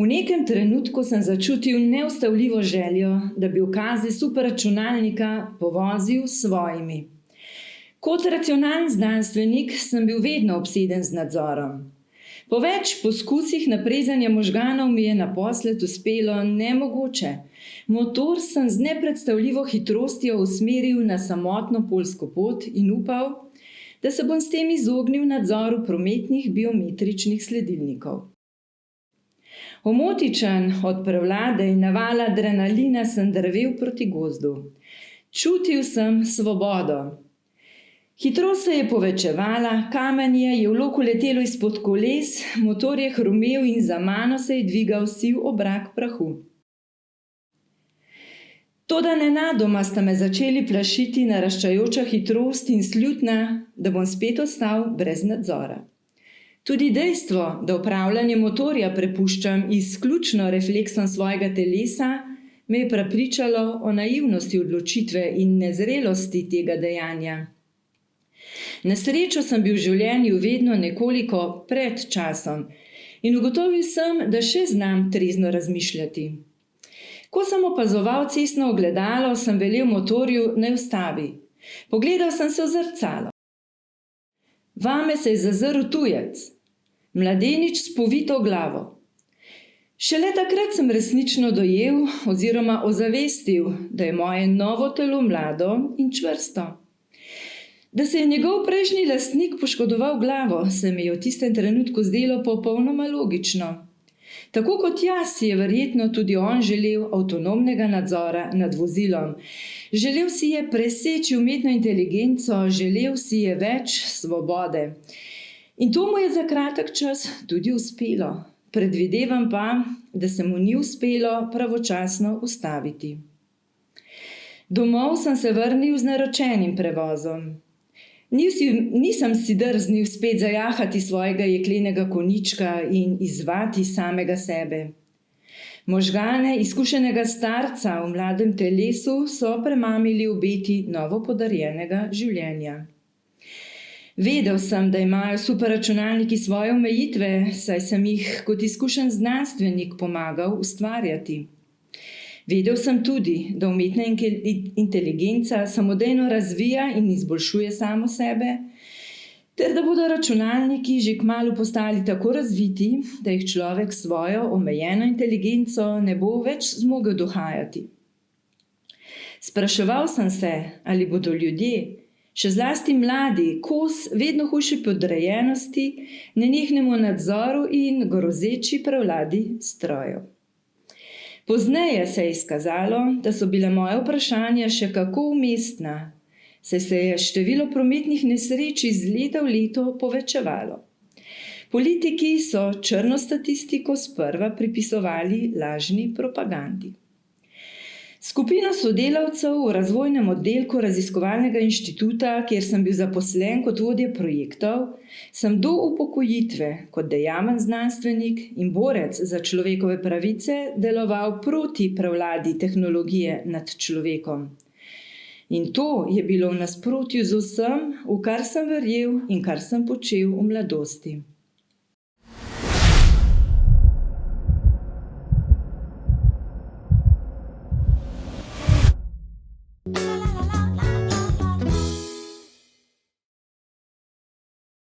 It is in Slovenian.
V nekem trenutku sem začutil neustavljivo željo, da bi ukaze superračunalnika povozil s svojimi. Kot racionalni znanstvenik sem bil vedno obseden z nadzorom. Po več poskusih naprezanja možganov mi je naposled uspelo nemogoče. Motor sem z nepredstavljivo hitrostjo usmeril na samotno poljsko pot in upal, da se bom s tem izognil nadzoru prometnih biometričnih sledilnikov. Omotičen od prevlade in navala adrenalina sem drvel proti gozdu. Čutil sem svobodo. Hitrost se je povečevala, kamenje je v loku letelo izpod koles, motor je hrumel in za mano se je dvigal siv obrak prahu. Toda nenadoma sta me začeli plašiti naraščajoča hitrost in slutnja, da bom spet ostal brez nadzora. Tudi dejstvo, da upravljanje motorja prepuščam izključno refleksom svojega telesa, me je prepričalo o naivnosti odločitve in nezrelosti tega dejanja. Na srečo sem bil v življenju vedno nekoliko pred časom in ugotovil sem, da še znam trezno razmišljati. Ko sem opazoval cestno ogledalo, sem velel motorju, naj ustavi. Pogledal sem se v zrcalo. Vame se je zazrl tujec. Mladenič s povito glavo. Šele takrat sem resnično dojel oziroma ozavestil, da je moje novo telo mlado in čvrsto. Da se je njegov prejšnji lastnik poškodoval glavo, se mi je v tistem trenutku zdelo popolnoma logično. Tako kot jaz je verjetno tudi on želel avtonomnega nadzora nad vozilom. Želel si je preseči umetno inteligenco, želel si je več svobode. In to mu je za kratek čas tudi uspelo. Predvidevam pa, da se mu ni uspelo pravočasno ustaviti. Domov sem se vrnil z naročenim prevozom. Nisem si drznil spet zajahati svojega jeklenega konjička in izzvati samega sebe. Možgane izkušenega starca v mladem telesu so premamili obeti novopodarjenega življenja. Vedel sem, da imajo superračunalniki svoje omejitve, saj sem jih kot izkušen znanstvenik pomagal ustvarjati. Vedel sem tudi, da umetna inteligenca samodejno razvija in izboljšuje samo sebe, ter da bodo računalniki že kmalu postali tako razviti, da jih človek s svojo omejeno inteligenco ne bo več zmogel dohajati. Spraševal sem se, ali bodo ljudje, še zlasti mladi, kos vedno hujši podrejenosti, nenehnemu nadzoru in grozeči prevladi strojev. Pozneje se je izkazalo, da so bile moje vprašanja še kako umestna, saj se je število prometnih nesreč iz leta v leto povečevalo. Politiki so črno statistiko sprva pripisovali lažni propagandi. Skupino sodelavcev v razvojnem oddelku raziskovalnega inštituta, kjer sem bil zaposlen kot vodja projektov, sem do upokojitve kot dejaven znanstvenik in borec za človekove pravice deloval proti prevladi tehnologije nad človekom. In to je bilo v nasprotju z vsem, v kar sem verjel in kar sem počel v mladosti.